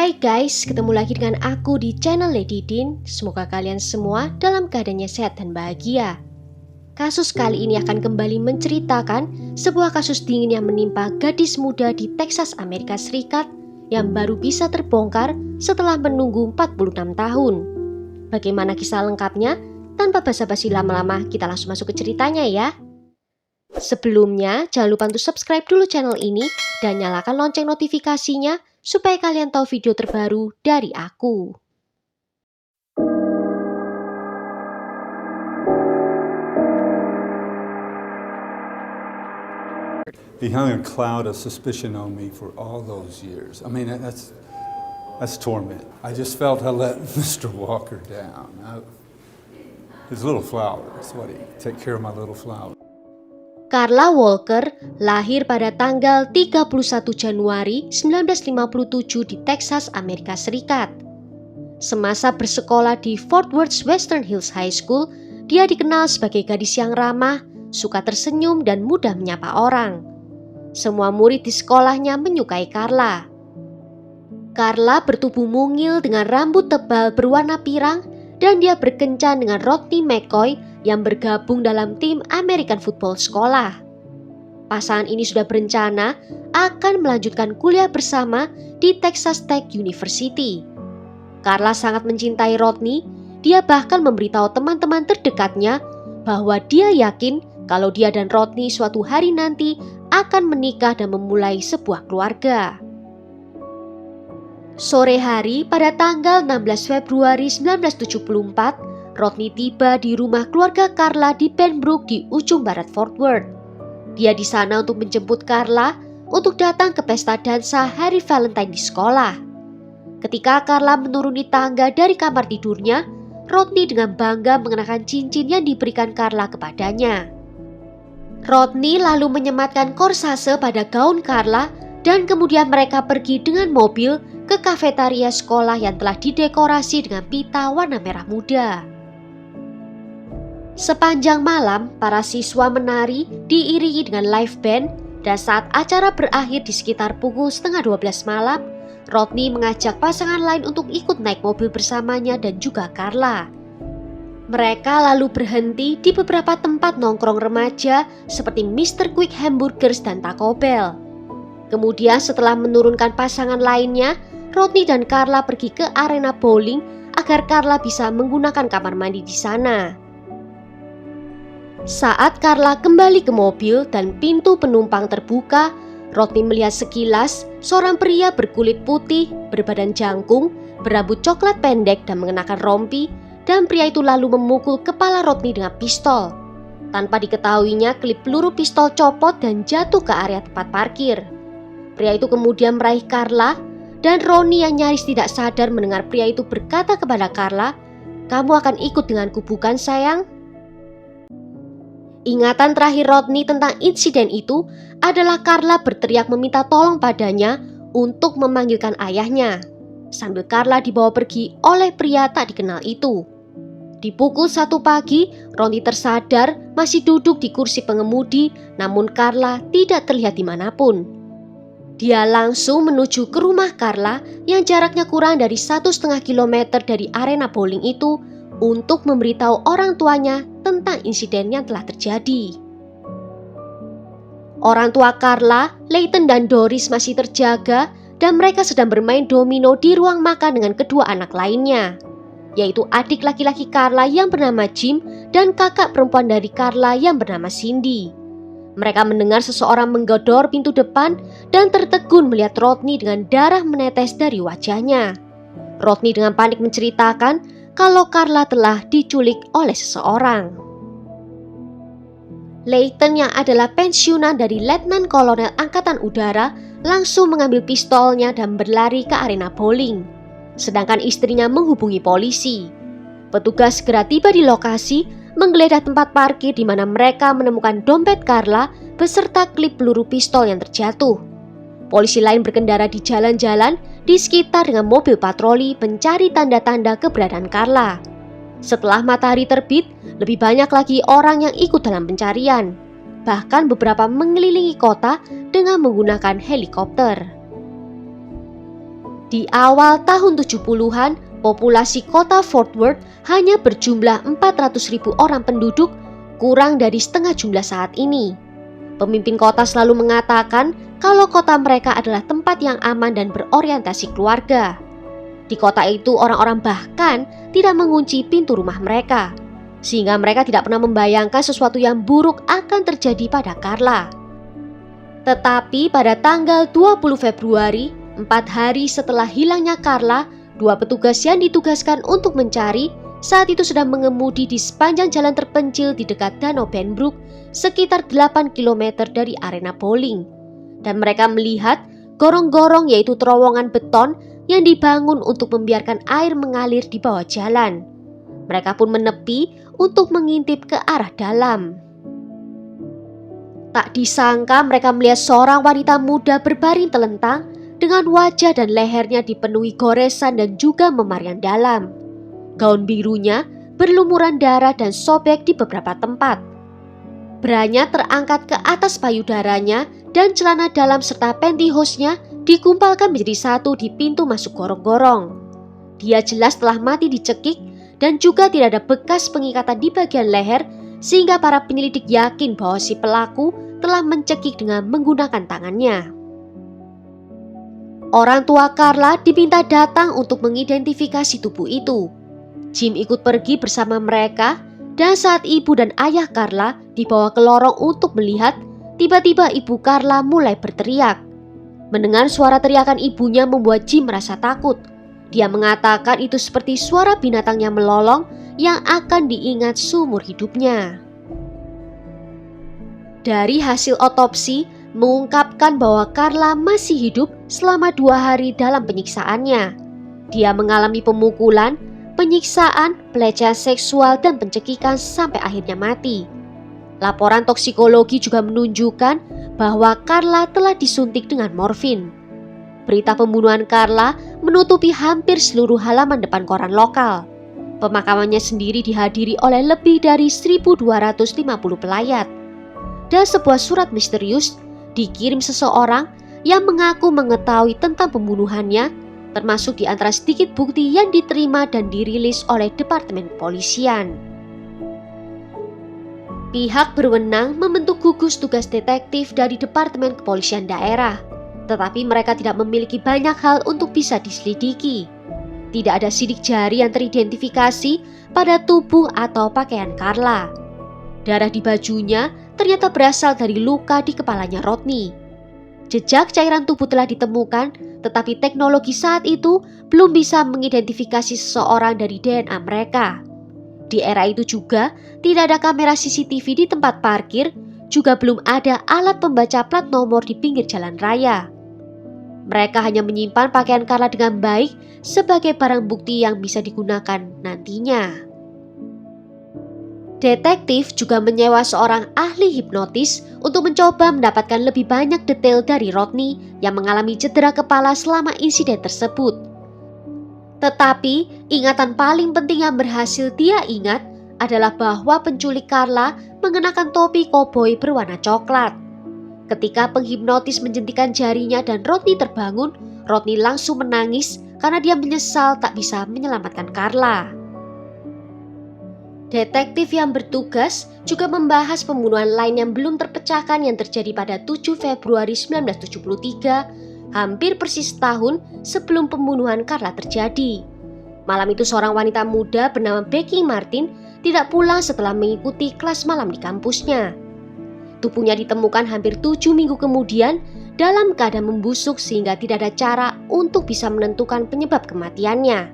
Hai guys, ketemu lagi dengan aku di channel Lady Din. Semoga kalian semua dalam keadaannya sehat dan bahagia. Kasus kali ini akan kembali menceritakan sebuah kasus dingin yang menimpa gadis muda di Texas, Amerika Serikat yang baru bisa terbongkar setelah menunggu 46 tahun. Bagaimana kisah lengkapnya? Tanpa basa-basi lama-lama, kita langsung masuk ke ceritanya ya. Sebelumnya, jangan lupa untuk subscribe dulu channel ini dan nyalakan lonceng notifikasinya supaya kalian tahu video terbaru dari aku. He hung a cloud of suspicion on me for all those years. I mean, that's torment. I just felt I let Mr. Walker down. His little flower. That's what he take care of my little flower. Carla Walker lahir pada tanggal 31 Januari 1957 di Texas, Amerika Serikat. Semasa bersekolah di Fort Worth Western Hills High School, dia dikenal sebagai gadis yang ramah, suka tersenyum dan mudah menyapa orang. Semua murid di sekolahnya menyukai Carla. Carla bertubuh mungil dengan rambut tebal berwarna pirang dan dia berkencan dengan Rodney McCoy yang bergabung dalam tim American Football sekolah. Pasangan ini sudah berencana akan melanjutkan kuliah bersama di Texas Tech University. Carla sangat mencintai Rodney, dia bahkan memberitahu teman-teman terdekatnya bahwa dia yakin kalau dia dan Rodney suatu hari nanti akan menikah dan memulai sebuah keluarga. Sore hari pada tanggal 16 Februari 1974, Rodney tiba di rumah keluarga Carla di Benbrook di ujung barat Fort Worth. Dia di sana untuk menjemput Carla untuk datang ke pesta dansa hari Valentine di sekolah. Ketika Carla menuruni tangga dari kamar tidurnya, Rodney dengan bangga mengenakan cincin yang diberikan Carla kepadanya. Rodney lalu menyematkan korsase pada gaun Carla dan kemudian mereka pergi dengan mobil ke kafetaria sekolah yang telah didekorasi dengan pita warna merah muda. Sepanjang malam, para siswa menari diiringi dengan live band dan saat acara berakhir di sekitar pukul 11:30 malam, Rodney mengajak pasangan lain untuk ikut naik mobil bersamanya dan juga Carla. Mereka lalu berhenti di beberapa tempat nongkrong remaja seperti Mr. Quick Hamburgers dan Taco Bell. Kemudian setelah menurunkan pasangan lainnya, Rodney dan Carla pergi ke arena bowling agar Carla bisa menggunakan kamar mandi di sana. Saat Carla kembali ke mobil dan pintu penumpang terbuka, Rodney melihat sekilas seorang pria berkulit putih, berbadan jangkung, berambut coklat pendek dan mengenakan rompi, dan pria itu lalu memukul kepala Rodney dengan pistol. Tanpa diketahuinya, klip peluru pistol copot dan jatuh ke area tempat parkir. Pria itu kemudian meraih Carla, dan Ronnie yang nyaris tidak sadar mendengar pria itu berkata kepada Carla, "Kamu akan ikut denganku bukan sayang?" Ingatan terakhir Rodney tentang insiden itu adalah Carla berteriak meminta tolong padanya untuk memanggilkan ayahnya, sambil Carla dibawa pergi oleh pria tak dikenal itu. Di pukul 1 pagi, Ronnie tersadar masih duduk di kursi pengemudi, namun Carla tidak terlihat dimanapun. Dia langsung menuju ke rumah Carla yang jaraknya kurang dari 1,5 kilometer dari arena bowling itu untuk memberitahu orang tuanya tentang insiden yang telah terjadi. Orang tua Carla, Leighton dan Doris masih terjaga dan mereka sedang bermain domino di ruang makan dengan kedua anak lainnya, yaitu adik laki-laki Carla yang bernama Jim dan kakak perempuan dari Carla yang bernama Cindy. Mereka mendengar seseorang menggedor pintu depan dan tertegun melihat Rodney dengan darah menetes dari wajahnya. Rodney dengan panik menceritakan kalau Carla telah diculik oleh seseorang. Leighton yang adalah pensiunan dari Letnan Kolonel Angkatan Udara langsung mengambil pistolnya dan berlari ke arena bowling. Sedangkan istrinya menghubungi polisi. Petugas segera tiba di lokasi, menggeledah tempat parkir di mana mereka menemukan dompet Carla beserta klip peluru pistol yang terjatuh. Polisi lain berkendara di jalan-jalan di sekitar dengan mobil patroli mencari tanda-tanda keberadaan Carla. Setelah matahari terbit, lebih banyak lagi orang yang ikut dalam pencarian. Bahkan beberapa mengelilingi kota dengan menggunakan helikopter. Di awal tahun 70-an, populasi kota Fort Worth hanya berjumlah 400.000 orang penduduk, kurang dari setengah jumlah saat ini. Pemimpin kota selalu mengatakan kalau kota mereka adalah tempat yang aman dan berorientasi keluarga. Di kota itu orang-orang bahkan tidak mengunci pintu rumah mereka, sehingga mereka tidak pernah membayangkan sesuatu yang buruk akan terjadi pada Carla. Tetapi pada tanggal 20 Februari, 4 hari setelah hilangnya Carla, 2 petugas yang ditugaskan untuk mencari saat itu sedang mengemudi di sepanjang jalan terpencil di dekat Danau Benbrook, sekitar 8 km dari arena bowling. Dan mereka melihat gorong-gorong, yaitu terowongan beton yang dibangun untuk membiarkan air mengalir di bawah jalan. Mereka pun menepi untuk mengintip ke arah dalam. Tak disangka mereka melihat seorang wanita muda berbaring telentang dengan wajah dan lehernya dipenuhi goresan dan juga memar yang dalam. Gaun birunya berlumuran darah dan sobek di beberapa tempat. Branya terangkat ke atas payudaranya dan celana dalam serta pantyhose-nya digumpalkan menjadi satu di pintu masuk gorong-gorong. Dia jelas telah mati dicekik dan juga tidak ada bekas pengikatan di bagian leher, sehingga para penyelidik yakin bahwa si pelaku telah mencekik dengan menggunakan tangannya. Orang tua Carla diminta datang untuk mengidentifikasi tubuh itu. Jim ikut pergi bersama mereka, dan saat ibu dan ayah Carla dibawa ke lorong untuk melihat, tiba-tiba ibu Carla mulai berteriak. Mendengar suara teriakan ibunya membuat Jim merasa takut. Dia mengatakan itu seperti suara binatang yang melolong yang akan diingat seumur hidupnya. Dari hasil otopsi mengungkapkan bahwa Carla masih hidup selama 2 hari dalam penyiksaannya. Dia mengalami pemukulan, penyiksaan, pelecehan seksual, dan pencekikan sampai akhirnya mati. Laporan toksikologi juga menunjukkan bahwa Carla telah disuntik dengan morfin. Berita pembunuhan Carla menutupi hampir seluruh halaman depan koran lokal. Pemakamannya sendiri dihadiri oleh lebih dari 1.250 pelayat. Dan sebuah surat misterius dikirim seseorang yang mengaku mengetahui tentang pembunuhannya, termasuk di antara sedikit bukti yang diterima dan dirilis oleh Departemen Kepolisian. Pihak berwenang membentuk gugus tugas detektif dari Departemen Kepolisian daerah, tetapi mereka tidak memiliki banyak hal untuk bisa diselidiki. Tidak ada sidik jari yang teridentifikasi pada tubuh atau pakaian Carla. Darah di bajunya ternyata berasal dari luka di kepalanya Rodney. Jejak cairan tubuh telah ditemukan, tetapi teknologi saat itu belum bisa mengidentifikasi seseorang dari DNA mereka. Di era itu juga tidak ada kamera CCTV di tempat parkir, juga belum ada alat pembaca plat nomor di pinggir jalan raya. Mereka hanya menyimpan pakaian Carla dengan baik sebagai barang bukti yang bisa digunakan nantinya. Detektif juga menyewa seorang ahli hipnotis untuk mencoba mendapatkan lebih banyak detail dari Rodney yang mengalami cedera kepala selama insiden tersebut. Tetapi ingatan paling penting yang berhasil dia ingat adalah bahwa penculik Carla mengenakan topi koboi berwarna coklat. Ketika penghipnotis menjentikan jarinya dan Rodney terbangun, Rodney langsung menangis karena dia menyesal tak bisa menyelamatkan Carla. Detektif yang bertugas juga membahas pembunuhan lain yang belum terpecahkan yang terjadi pada 7 Februari 1973, hampir persis tahun sebelum pembunuhan Carla terjadi. Malam itu seorang wanita muda bernama Becky Martin tidak pulang setelah mengikuti kelas malam di kampusnya. Tubuhnya ditemukan hampir 7 minggu kemudian dalam keadaan membusuk sehingga tidak ada cara untuk bisa menentukan penyebab kematiannya.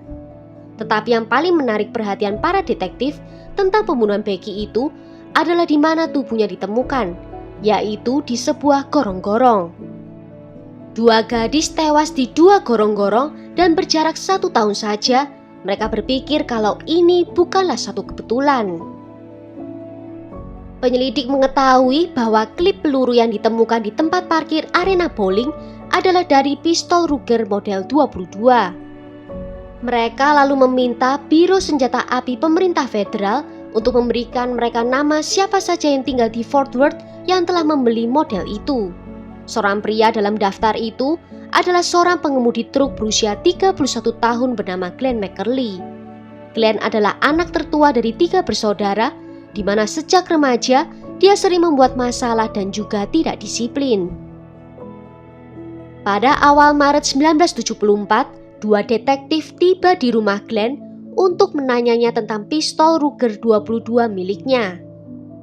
Tetapi yang paling menarik perhatian para detektif tentang pembunuhan Becky itu adalah di mana tubuhnya ditemukan, yaitu di sebuah gorong-gorong. 2 gadis tewas di 2 gorong-gorong dan berjarak 1 tahun saja. Mereka berpikir kalau ini bukanlah satu kebetulan. Penyelidik mengetahui bahwa klip peluru yang ditemukan di tempat parkir arena bowling adalah dari pistol Ruger model 22. Mereka lalu meminta Biro Senjata Api Pemerintah Federal untuk memberikan mereka nama siapa saja yang tinggal di Fort Worth yang telah membeli model itu. Seorang pria dalam daftar itu adalah seorang pengemudi truk berusia 31 tahun bernama Glenn McCurley. Glenn adalah anak tertua dari 3 bersaudara, di mana sejak remaja dia sering membuat masalah dan juga tidak disiplin. Pada awal Maret 1974, 2 detektif tiba di rumah Glenn untuk menanyanya tentang pistol Ruger 22 miliknya.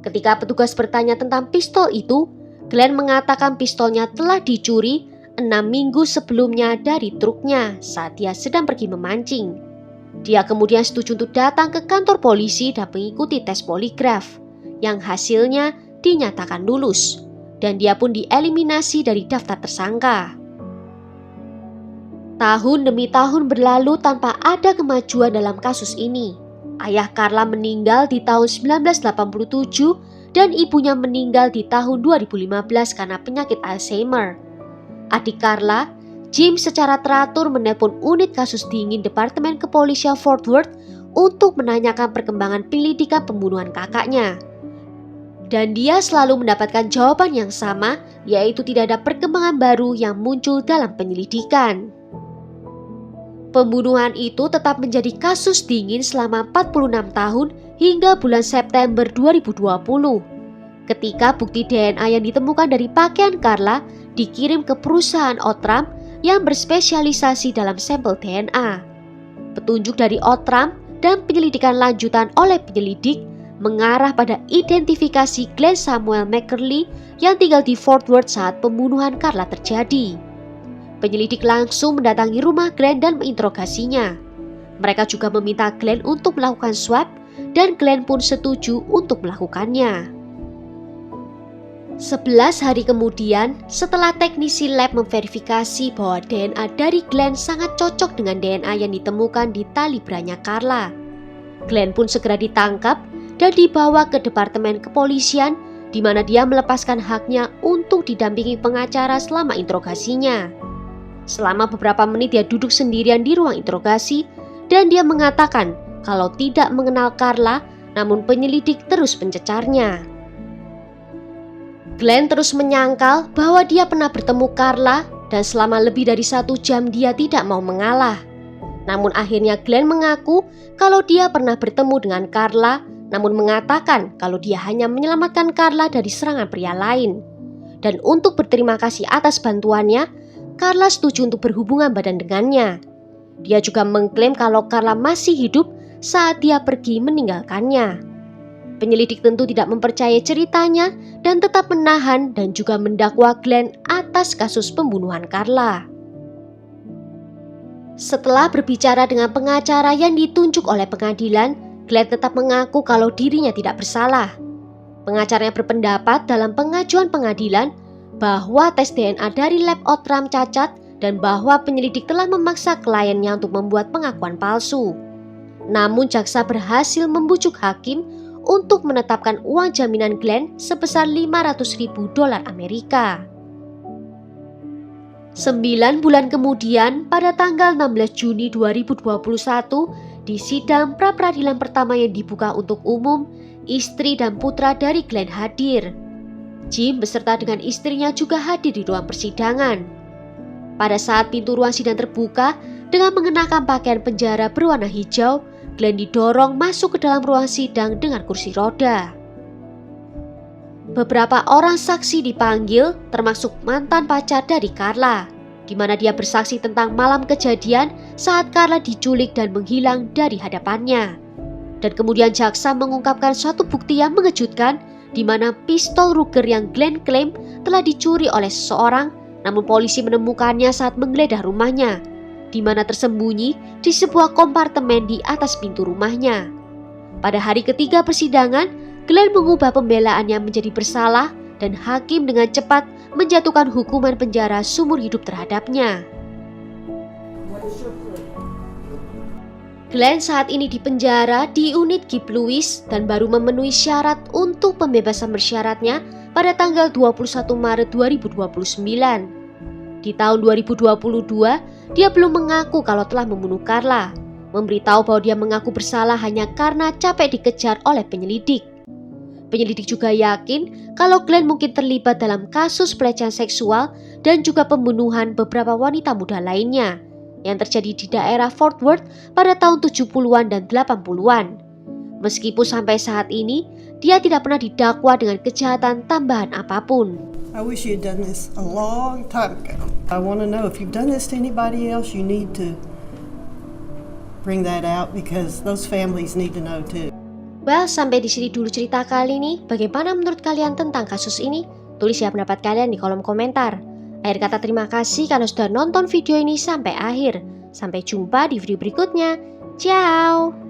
Ketika petugas bertanya tentang pistol itu, Glenn mengatakan pistolnya telah dicuri 6 minggu sebelumnya dari truknya saat dia sedang pergi memancing. Dia kemudian setuju untuk datang ke kantor polisi dan mengikuti tes poligraf, yang hasilnya dinyatakan lulus, dan dia pun dieliminasi dari daftar tersangka. Tahun demi tahun berlalu tanpa ada kemajuan dalam kasus ini. Ayah Carla meninggal di tahun 1987 dan ibunya meninggal di tahun 2015 karena penyakit Alzheimer. Adik Carla, Jim, secara teratur menelpon unit kasus dingin Departemen Kepolisian Fort Worth untuk menanyakan perkembangan penyelidikan pembunuhan kakaknya. Dan dia selalu mendapatkan jawaban yang sama, yaitu tidak ada perkembangan baru yang muncul dalam penyelidikan. Pembunuhan itu tetap menjadi kasus dingin selama 46 tahun hingga bulan September 2020. Ketika bukti DNA yang ditemukan dari pakaian Carla dikirim ke perusahaan Outram yang berspesialisasi dalam sampel DNA. Petunjuk dari Outram dan penyelidikan lanjutan oleh penyelidik mengarah pada identifikasi Glenn Samuel McCurley yang tinggal di Fort Worth saat pembunuhan Carla terjadi. Penyelidik langsung mendatangi rumah Glenn dan menginterogasinya. Mereka juga meminta Glenn untuk melakukan swab dan Glenn pun setuju untuk melakukannya. 11 hari kemudian, setelah teknisi lab memverifikasi bahwa DNA dari Glenn sangat cocok dengan DNA yang ditemukan di tali branya Carla, Glenn pun segera ditangkap dan dibawa ke Departemen Kepolisian, di mana dia melepaskan haknya untuk didampingi pengacara selama interogasinya. Selama beberapa menit dia duduk sendirian di ruang interogasi dan dia mengatakan kalau tidak mengenal Carla, namun penyelidik terus mencecarnya. Glenn terus menyangkal bahwa dia pernah bertemu Carla dan selama lebih dari 1 jam dia tidak mau mengalah. Namun akhirnya Glenn mengaku kalau dia pernah bertemu dengan Carla, namun mengatakan kalau dia hanya menyelamatkan Carla dari serangan pria lain. Dan untuk berterima kasih atas bantuannya, Carla setuju untuk berhubungan badan dengannya. Dia juga mengklaim kalau Carla masih hidup saat dia pergi meninggalkannya. Penyelidik tentu tidak mempercayai ceritanya dan tetap menahan dan juga mendakwa Glenn atas kasus pembunuhan Carla. Setelah berbicara dengan pengacara yang ditunjuk oleh pengadilan, Glenn tetap mengaku kalau dirinya tidak bersalah. Pengacaranya berpendapat dalam pengajuan pengadilan bahwa tes DNA dari lab Outram cacat dan bahwa penyelidik telah memaksa kliennya untuk membuat pengakuan palsu. Namun jaksa berhasil membujuk hakim untuk menetapkan uang jaminan Glenn sebesar $500.000 Amerika. 9 bulan kemudian, pada tanggal 16 Juni 2021, di sidang pra-peradilan pertama yang dibuka untuk umum, istri dan putra dari Glenn hadir. Jim beserta dengan istrinya juga hadir di ruang persidangan. Pada saat pintu ruang sidang terbuka, dengan mengenakan pakaian penjara berwarna hijau, Glenn didorong masuk ke dalam ruang sidang dengan kursi roda. Beberapa orang saksi dipanggil, termasuk mantan pacar dari Carla, di mana dia bersaksi tentang malam kejadian saat Carla diculik dan menghilang dari hadapannya. Dan kemudian jaksa mengungkapkan suatu bukti yang mengejutkan, di mana pistol Ruger yang Glenn klaim telah dicuri oleh seseorang, namun polisi menemukannya saat menggeledah rumahnya, di mana tersembunyi di sebuah kompartemen di atas pintu rumahnya. Pada hari ketiga persidangan, Glenn mengubah pembelaannya menjadi bersalah dan hakim dengan cepat menjatuhkan hukuman penjara seumur hidup terhadapnya. Glenn saat ini dipenjara di unit Gibb Lewis dan baru memenuhi syarat untuk pembebasan bersyaratnya pada tanggal 21 Maret 2029. Di tahun 2022, dia belum mengaku kalau telah membunuh Carla, memberitahu bahwa dia mengaku bersalah hanya karena capek dikejar oleh penyelidik. Penyelidik juga yakin kalau Glenn mungkin terlibat dalam kasus pelecehan seksual dan juga pembunuhan beberapa wanita muda lainnya yang terjadi di daerah Fort Worth pada tahun 70-an dan 80-an. Meskipun sampai saat ini, dia tidak pernah didakwa dengan kejahatan tambahan apapun. I wish you had done this a long time ago. I want to know if you've done this to anybody else, you need to bring that out because those families need to know too. Well, sampai di sini dulu cerita kali ini. Bagaimana menurut kalian tentang kasus ini? Tulis ya pendapat kalian di kolom komentar. Akhir kata terima kasih karena sudah nonton video ini sampai akhir. Sampai jumpa di video berikutnya. Ciao!